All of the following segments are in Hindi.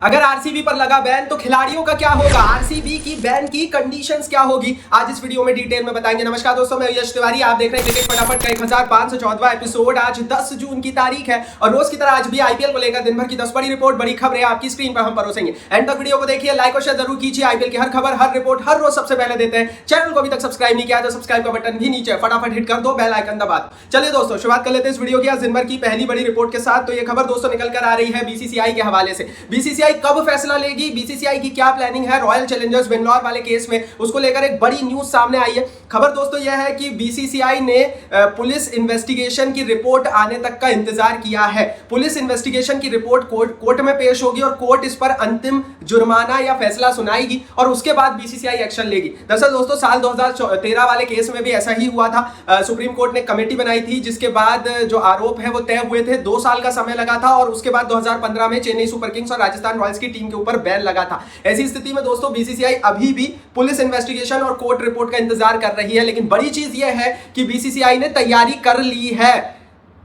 अगर आरसीबी पर लगा बैन तो खिलाड़ियों का क्या होगा, आरसीबी की बैन की कंडीशंस क्या होगी, आज इस वीडियो में डिटेल में बताएंगे। नमस्कार दोस्तों, मैं यश तिवारी, आप देख रहे हैं क्रिकेट फटाफट का 1514वां एपिसोड। आज 10 जून की तारीख है और रोज की तरह आज भी आईपीएल को लेकर दिन भर की 10 बड़ी रिपोर्ट, बड़ी खबरें आपकी स्क्रीन पर हम परोसेंगे। एंड तक वीडियो को देखिए, लाइक और शेयर जरूर कीजिए। आईपीएल की हर खबर, हर रिपोर्ट, हर रोज सबसे पहले देते हैं। चैनल को अभी तक सब्सक्राइब नहीं किया तो सब्सक्राइब का बटन भी नीचे फटाफट हिट कर दो, बेल आइकन दबा दो। चलिए दोस्तों, शुरुआत कर लेते हैं इस वीडियो की आज दिन भर की पहली बड़ी रिपोर्ट के साथ। तो ये खबर दोस्तों निकल कर आ रही है बीसीसीआई के हवाले से। बीसीसीआई कब फैसला बीसीसीआई की क्या प्लानिंग है रॉयल चैलेंजर्स बेंगलोर वाले केस में, उसको लेकर एक बड़ी न्यूज सामने आई है। खबर दोस्तों यह है कि बीसीसीआई ने पुलिस इन्वेस्टिगेशन की रिपोर्ट आने तक का इंतजार किया है। पुलिस इन्वेस्टिगेशन की रिपोर्ट कोर्ट में पेश होगी और कोर्ट इस पर अंतिम जुर्माना या फैसला सुनाएगी और उसके बाद बीसीसीआई एक्शन लेगी। दरअसल दोस्तों साल 2013 वाले केस में भी ऐसा ही हुआ था। सुप्रीम कोर्ट ने कमेटी बनाई थी जिसके बाद जो आरोप है वो तय हुए थे। 2 साल का समय लगा था और उसके बाद 2015 में चेन्नई सुपर किंग्स और राजस्थान रॉयल्स की टीम के ऊपर बैन लगा था। ऐसी स्थिति में दोस्तों बीसीसीआई अभी भी पुलिस इन्वेस्टिगेशन और कोर्ट रिपोर्ट का इंतजार कर रही है। लेकिन बड़ी चीज यह है कि बीसीसीआई ने तैयारी कर ली है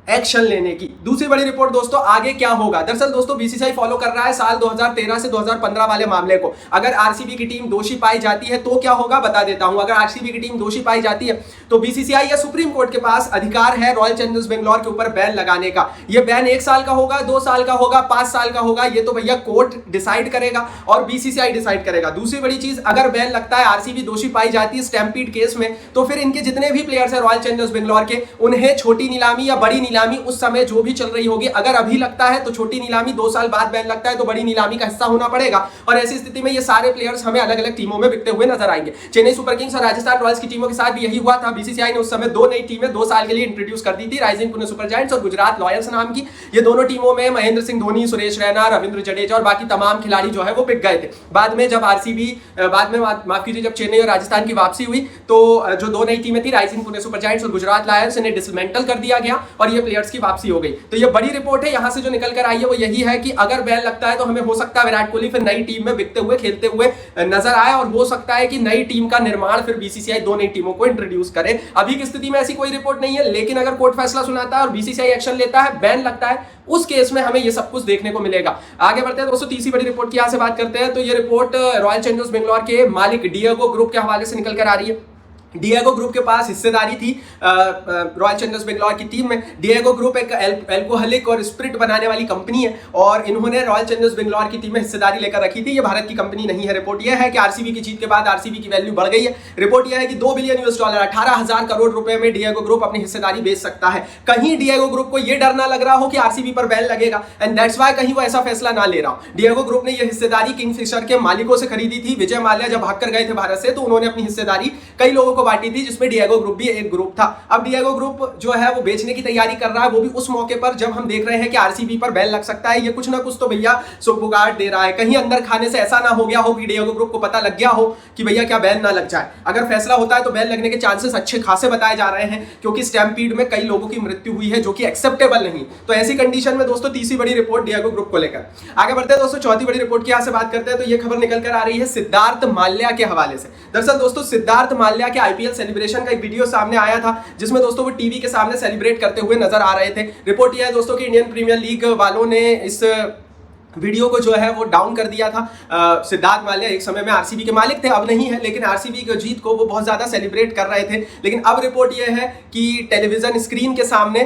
एक्शन लेने की। दूसरी बड़ी रिपोर्ट दोस्तों, आगे क्या होगा। दरअसल दोस्तों बीसीसीआई फॉलो कर रहा है साल 2013 से 2015 वाले मामले को। अगर आरसीबी की टीम दोषी पाई जाती है तो क्या होगा बता देता हूं। अगर आरसीबी की टीम दोषी पाई जाती है तो बीसीसीआई या सुप्रीम कोर्ट के पास अधिकार है रॉयल चैलेंजर्स बेंगलोर के ऊपर बैन लगाने का। यह बैन 1 साल का होगा, 2 साल का होगा, 5 साल का होगा, ये तो भैया कोर्ट डिसाइड करेगा और बीसीसीआई डिसाइड करेगा। दूसरी बड़ी चीज, अगर बैन लगता है, आरसीबी दोषी पाई जाती है स्टैम्पीड केस में, तो फिर इनके जितने भी प्लेयर्स हैं रॉयल चैलेंजर्स बेंगलोर के, उन्हें छोटी नीलामी या बड़ी नीलामी उस समय जो भी चल रही होगी, अगर अभी लगता है तो छोटी नीलामी, 2 साल बाद बैन लगता है तो बड़ी नीलामी का हिस्सा होना पड़ेगा। और ऐसी स्थिति में ये सारे प्लेयर्स हमें अलग अलग टीमों में बिकते हुए नजर आएंगे। चेन्नई सुपर किंग्स और राजस्थान रॉयल्स की टीमों के साथ भी यही हुआ था। बीसीसीआई ने उस समय 2 नई टीमें 2 साल के लिए इंट्रोड्यूस कर दी थी, राइजिंग पुणे सुपर जायंट्स और गुजरात लॉयंस नाम की। ये दोनों टीमों में महेंद्र सिंह धोनी, सुरेश रैना, रविंद्र जडेजा और बाकी तमाम खिलाड़ी जो है वो बिक गए थे। बाद में जब आरसीबी माफ कीजिए, जब चेन्नई और राजस्थान की वापसी हुई तो जो 2 नई टीमें थी, राइजिंग पुणे सुपर जायंट्स और गुजरात लायंस, इन्हें डिसमेंटल कर दिया गया और ये प्लेयर्स की वापसी हो गई। तो ये बड़ी रिपोर्ट है। यहां से जो निकल कर आई है वो यही है कि अगर बैन लगता है तो हमें हो सकता है विराट कोहली फिर नई टीम में बिकते हुए, खेलते हुए नजर आए और हो सकता है कि नई टीम का निर्माण फिर बीसीसीआई 2 नई टीमों को इंट्रोड्यूस करे। अभी की स्थिति में ऐसी कोई रिपोर्ट नहीं है, लेकिन अगर कोर्ट फैसला सुनाता है और बीसीसीआई एक्शन लेता है, बैन लगता है, उस केस में हमें ये सब कुछ देखने को मिलेगा। आगे बढ़ते हैं दोस्तों, तीसरी बड़ी रिपोर्ट की यहां से बात करते हैं। तो ये रिपोर्ट रॉयल चैलेंजर्स बेंगलोर के मालिक डिएगो ग्रुप के हवाले से निकल कर आ रही है। डिएगो ग्रुप के पास हिस्सेदारी थी रॉयल चैलेंजर्स बेंगलोर की टीम में। डिएगो ग्रुप एक एल्कोहलिक और स्पिरिट बनाने वाली कंपनी है और इन्होंने रॉयल चैलेंजर्स बेंगलोर की टीम में हिस्सेदारी लेकर रखी थी। ये भारत की कंपनी नहीं है। रिपोर्ट यह है कि आरसीबी की जीत के बाद आरसीबी की वैल्यू बढ़ गई है। रिपोर्ट यह है कि $2 बिलियन 18,000 करोड़ रुपए में डिएगो ग्रुप अपनी हिस्सेदारी बेच सकता है। कहीं डिएगो ग्रुप को यह डर ना लग रहा हो कि आरसीबी पर बैन लगेगा, एंड दैट्स व्हाई कहीं वो ऐसा फैसला ना ले रहा हो। डिएगो ग्रुप ने यह हिस्सेदारी किंगफिशर के मालिकों से खरीदी थी। विजय माल्या जब भाग कर गए थे भारत से तो उन्होंने अपनी हिस्सेदारी कई लोगों को बांटी थी, जिसमें डिएगो ग्रुप भी एक ग्रुप था। अब डिएगो ग्रुप जो है वो बेचने की तैयारी कर रहा है, वो भी उस मौके पर जब हम देख रहे हैं कि आरसीबी पर बैन लग सकता है। ये कुछ ना कुछ तो भैया सुगबुगाहट दे रहा है। कहीं अंदर खाने से ऐसा ना हो गया हो कि डिएगो ग्रुप को पता लग गया हो कि भैया क्या बैन ना लग जाए। अगर फैसला होता है तो बैन लगने के चांसेस अच्छे खासे बताए जा रहे हैं, क्योंकि स्टैम्पीड में कई लोगों की मृत्यु हुई है जो कि एक्सेप्टेबल नहीं। तो ऐसी कंडीशन में दोस्तों तीसरी बड़ी रिपोर्ट डिएगो ग्रुप को लेकर। आगे बढ़ते हैं दोस्तों, चौथी बड़ी रिपोर्ट की यहां से बात करते हैं। तो ये खबर निकल कर आ रही है सिद्धार्थ माल्या के हवाले से। दरअसल दोस्तों सिद्धार्थ माल्या के आईपीएल सेलिब्रेशन का एक वीडियो सामने आया था, जिसमें दोस्तों वो टीवी के सामने सेलिब्रेट करते हुए नजर आ रहे थे। रिपोर्ट यह है दोस्तों कि इंडियन प्रीमियर लीग वालों ने इस वीडियो को जो है वो डाउन कर दिया था। सिद्धार्थ माल्या एक समय में आरसीबी के मालिक थे, अब नहीं है, लेकिन आरसीबी की जीत को वो बहुत ज्यादा सेलिब्रेट कर रहे थे। लेकिन अब रिपोर्ट यह है कि टेलीविजन स्क्रीन के सामने,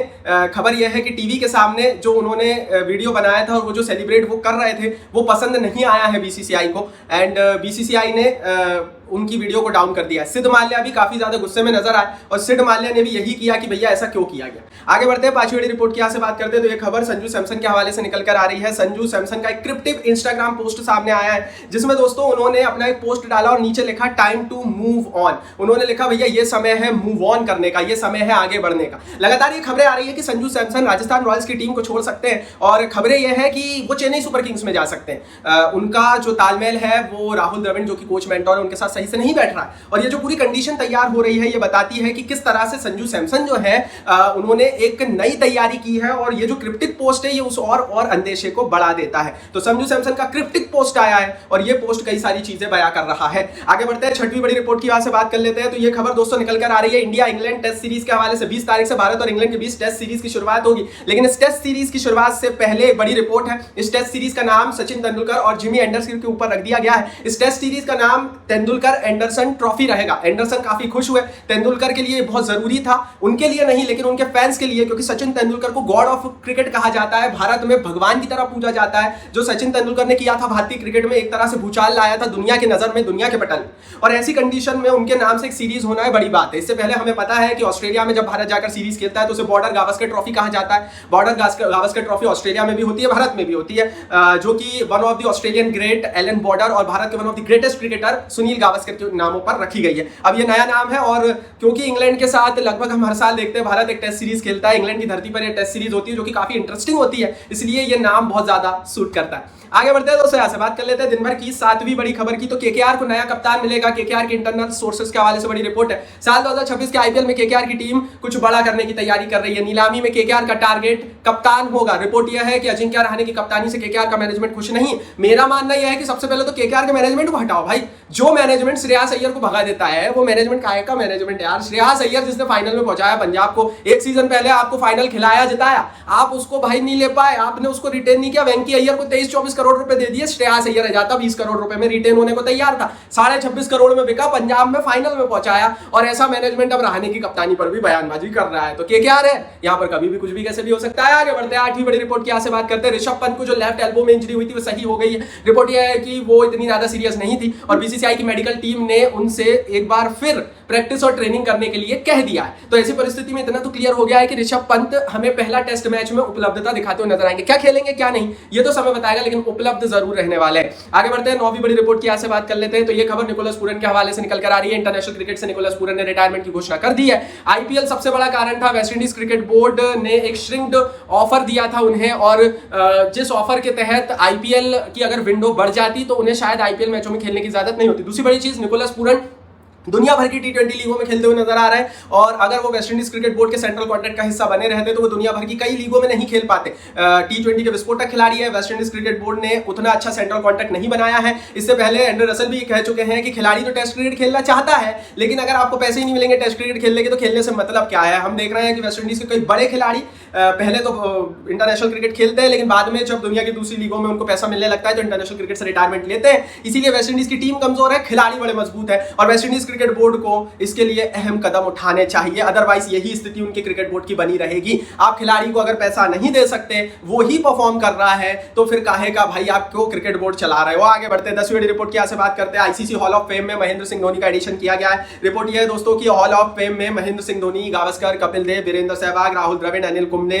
खबर यह है कि टीवी के सामने जो उन्होंने वीडियो बनाया था और वो जो सेलिब्रेट वो कर रहे थे वो पसंद नहीं आया है बीसीसीआई को, एंड बीसीसीआई ने उनकी वीडियो को डाउन कर दिया। सिद्ध माल्या भी काफी ज्यादा गुस्से में नजर आए और सिद्ध माल्या ने भी यही किया कि भैया ऐसा क्यों किया गया। आगे बढ़ते हैं, 5वीं बड़ी रिपोर्ट की यहां से बात करते हैं। तो ये खबर संजू सैमसन के हवाले से निकल कर आ रही है। संजू सैमसन का एक क्रिप्टिव इंस्टाग्राम पोस्ट सामने आया है, जिसमें दोस्तों उन्होंने अपना एक पोस्ट डाला और नीचे लिखा टाइम टू मूव ऑन। उन्होंने लिखा भैया ये समय है मूव ऑन करने का, ये समय है आगे बढ़ने का। लगातार ये खबरें आ रही है कि संजू सैमसन राजस्थान रॉयल्स की टीम को छोड़ सकते हैं और खबरें यह है कि वो चेन्नई सुपर किंग्स में जा सकते हैं। उनका जो तालमेल है वो राहुल द्रविड़ जो कि कोच मेंटोर है उनके साथ सही से नहीं बैठ रहा है। और ये जो पूरी कंडीशन तैयार हो रही है ये बताती है कि किस तरह से संजू सैमसन जो है उन्होंने एक नई तैयारी की है, और ये जो क्रिप्टिक पोस्ट है ये उस और अंदेशे को बढ़ा देता है। तो संजू सैमसन का क्रिप्टिक पोस्ट आया है और ये पोस्ट कई सारी चीजें बयां कर रहा है। आगे बढ़ते हैं, छठवीं बड़ी रिपोर्ट की वहां से बात कर लेते हैं। तो ये खबर दोस्तों निकल कर आ रही है इंडिया इंग्लैंड टेस्ट सीरीज के हवाले से। 20 तारीख से भारत और इंग्लैंड के बीच टेस्ट सीरीज की शुरुआत होगी, लेकिन इस टेस्ट सीरीज की शुरुआत से पहले एक बड़ी रिपोर्ट है। इस टेस्ट सीरीज का नाम सचिन तेंदुलकर और जिमी एंडरसन के ऊपर रख दिया गया है। इस टेस्ट सीरीज का नाम तेंदुलकर एंडरसन ट्रॉफी रहेगा। एंडरसन काफी खुश हुए, तेंदुलकर के लिए बहुत जरूरी था, उनके लिए नहीं लेकिन उनके फैंस के लिए, क्योंकि सचिन तेंदुलकर को गॉड ऑफ क्रिकेट कहा जाता है, भारत में भगवान की तरह पूजा जाता है। जो सचिन तेंदुलकर ने किया था भारतीय क्रिकेट में, एक तरह से भूचाल लाया था दुनिया की नजर में, दुनिया के पटल। और ऐसी कंडीशन में उनके नाम से एक सीरीज होना है बड़ी बात है। इससे पहले हमें पता है कि ऑस्ट्रेलिया में जब भारत जाकर सीरीज खेलता है तो उसे बॉर्डर गावस्कर ट्रॉफी कहा जाता है। बॉर्डर गावस्कर ट्रॉफी ऑस्ट्रेलिया में भी होती है, भारत में भी होती है, जो कि one of the Australian great Allan Border और भारत के one of the greatest cricketer Sunil Gavaskar के नामों पर रखी गई है। अब ये नया नाम है, और क्योंकि इंग्लैंड के साथ लगभग हम हर साल देखते हैं भारत एक टेस्ट सीरीज खेलता है, इंग्लैंड की धरती पर ये टेस्ट सीरीज होती है जो कि काफी इंटरेस्टिंग होती है, इसलिए ये नाम बहुत ज्यादा सूट करता है। आगे बढ़ते हैं दोस्तों, यहाँ से बात कर लेते हैं दिन भर की 7वीं बड़ी खबर की। तो केकेआर को नया कप्तान मिलेगा, केकेआर के इंटरनल सोर्सेस के हवाले से बड़ी रिपोर्ट है। साल 2026 के आईपीएल में केकेआर की टीम कुछ बड़ा करने की तैयारी कर रही है। नीलामी में केकेआर का टारगेट कप्तान होगा। रिपोर्ट यह है कि अजिंक्य रहाणे की कप्तानी से केकेआर का मैनेजमेंट खुश नहीं। मेरा मानना यह है कि सबसे पहले तो केकेआर के मैनेजमेंट को हटाओ भाई। जो मैनेजमेंट श्रेयस अय्यर को भगा देता है वो मैनेजमेंट काहे का मैनेजमेंट यार। श्रेयस अय्यर जिसने फाइनल में पहुंचाया पंजाब को, एक सीजन पहले आपको फाइनल खिलाया जिताया, आप उसको भाई नहीं ले पाए, आपने उसको रिटेन नहीं किया। वेंकी अय्यर को 23-24 करोड़ रुपए दे दिए, श्रेयस अय्यर आ जाता 20 करोड़ रुपए में रिटेन होने को तैयार था, 26.5 करोड़ में बिका, पंजाब में फाइनल में पहुंचाया। और ऐसा मैनेजमेंट अब रहाणे की कप्तानी पर भी बयानबाजी कर रहा है। तो केकेआर है यहाँ पर कभी भी कुछ भी कैसे भी हो सकता है। आगे बढ़ते हैं, 8वीं बड़ी रिपोर्ट की यहाँ से बात करते हैं। ऋषभ पंत को जो लेफ्ट एल्बो में इंजरी हुई थी वो सही हो गई है। रिपोर्ट यह है कि वो इतनी ज्यादा सीरियस नहीं थी और बीसीसीआई की मेडिकल टीम ने उनसे एक बार फिर प्रैक्टिस और ट्रेनिंग करने के लिए कह दिया है। तो ऐसी परिस्थिति में इतना तो क्लियर हो गया है कि ऋषभ पंत हमें पहला टेस्ट मैच में उपलब्धता दिखाते हुए नजर आएंगे। क्या खेलेंगे क्या नहीं ये तो समय बताएगा, लेकिन उपलब्ध जरूर रहने वाले हैं। आगे बढ़ते हैं, 9वीं बड़ी रिपोर्ट की यहाँ से बात कर लेते हैं। तो ये खबर निकोलस पूरन के हवाले से निकल कर आ रही है। इंटरनेशनल क्रिकेट से निकोलस पूरन ने रिटायरमेंट की घोषणा कर दी है। आईपीएल सबसे बड़ा कारण था। वेस्ट इंडीज क्रिकेट बोर्ड ने एक श्रिंक्ड ऑफर दिया था उन्हें, और जिस ऑफर के तहत आईपीएल की अगर विंडो बढ़ जाती तो उन्हें शायद आईपीएल मैचों में खेलने की इजाजत नहीं होती। दूसरी बड़ी चीज, निकोलस पूरन दुनिया भर की टी20 लीगों में खेलते हुए नजर आ रहा है, और अगर वो वेस्ट इंडीज क्रिकेट बोर्ड के सेंट्रल कॉन्ट्रैक्ट का हिस्सा बने रहते तो वो दुनिया भर की कई लीगों में नहीं खेल पाते। टी20 के विस्फोटक खिलाड़ी है। वेस्ट इंडीज क्रिकेट बोर्ड ने उतना अच्छा सेंट्रल कॉन्ट्रैक्ट नहीं बनाया है। इससे पहले एंड्रे रसल भी कह चुके हैं कि खिलाड़ी तो टेस्ट क्रिकेट खेलना चाहता है, लेकिन अगर आपको पैसे ही नहीं मिलेंगे टेस्ट क्रिकेट खेलने के तो खेलने से मतलब क्या है। हम देख रहे हैं कि वेस्ट इंडीज के कई बड़े खिलाड़ी पहले तो इंटरनेशनल क्रिकेट खेलते हैं, लेकिन बाद में जब दुनिया की दूसरी लीगों में उनको पैसा मिलने लगता है तो इंटरनेशनल क्रिकेट से रिटायरमेंट लेते हैं। इसीलिए वेस्ट इंडीज की टीम कमजोर है, खिलाड़ी बड़े मजबूत है, और वेस्ट इंडीज क्रिकेट बोर्ड को इसके लिए अहम कदम उठाने चाहिए। अदरवाइज यही स्थिति उनके क्रिकेट बोर्ड की बनी रहेगी। आप खिलाड़ी को अगर पैसा नहीं दे सकते, वो ही परफॉर्म कर रहा है, तो फिर काहे का भाई आप क्यों क्रिकेट बोर्ड चला रहे हो। आगे बढ़ते हैं, 10वीं रिपोर्ट की यहाँ से बात करते हैं। आईसीसी हॉल ऑफ फेम में महेंद्र सिंह धोनी का एडिशन किया गया है। रिपोर्ट यह है दोस्तों कि हॉल ऑफ फेम में महेंद्र सिंह धोनी, गावस्कर, कपिल देव, वीरेंद्र सहवाग, राहुल द्रविड़, अनिल कुंबले,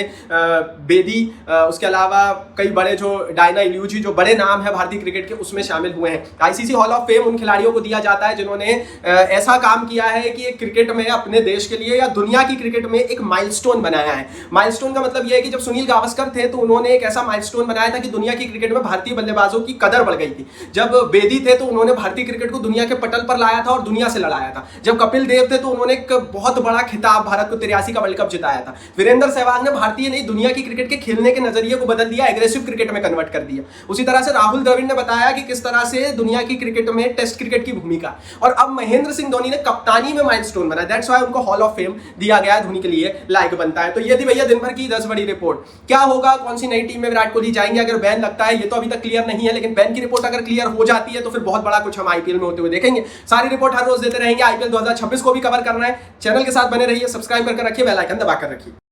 बेदी, उसके अलावा कई बड़े जो डायना इल्यूजी, जो बड़े नाम है भारतीय क्रिकेट के, उसमें शामिल हुए हैं। आईसीसी हॉल ऑफ फेम उन खिलाड़ियों को दिया जाता है जिन्होंने ऐसा काम किया है कि एक क्रिकेट में अपने देश के लिए या दुनिया की क्रिकेट में एक माइलस्टोन बनाया है। माइलस्टोन का मतलब यह है कि जब सुनील गावस्कर थे तो उन्होंने एक ऐसा माइलस्टोन बनाया था कि दुनिया की क्रिकेट में भारतीय बल्लेबाजों की कदर बढ़ गई थी। जब बेदी थे तो उन्होंने भारतीय क्रिकेट को दुनिया के पटल पर लाया था और दुनिया से लड़ाया था। जब कपिल देव थे तो उन्होंने एक बहुत बड़ा खिताब भारत को 83 का वर्ल्ड कप जिताया था। वीरेंद्र सहवाग ने भारतीय नहीं दुनिया की क्रिकेट के खेलने के नजरिए को बदल दिया, एग्रेसिव क्रिकेट में कन्वर्ट कर दिया। उसी तरह से राहुल द्रविड़ ने बताया कि किस तरह से दुनिया की क्रिकेट में टेस्ट क्रिकेट की भूमिका, और अब महेंद्र सिंह धोनी ने कप्तानी में माइलस्टोन बनाया। दैट्स व्हाई उनको हॉल ऑफ फेम दिया गया है, धोनी के लिए लायक बनता है। तो ये थी भैया दिन भर की 10 बड़ी रिपोर्ट। क्या होगा, कौन सी नई टीम में विराट कोहली जाएंगे, अगर बैन लगता है, ये तो अभी तक क्लियर नहीं है, लेकिन बैन की रिपोर्ट अगर क्लियर हो जाती है तो फिर बहुत बड़ा कुछ हम आईपीएल में होते हुए देखेंगे। सारी रिपोर्ट हर रोज देते रहेंगे। आईपीएल 2026 को भी कवर करना है, चैनल के साथ बने रहिए, सब्सक्राइब करके रखिए, बेल आइकन दबाकर रखिए।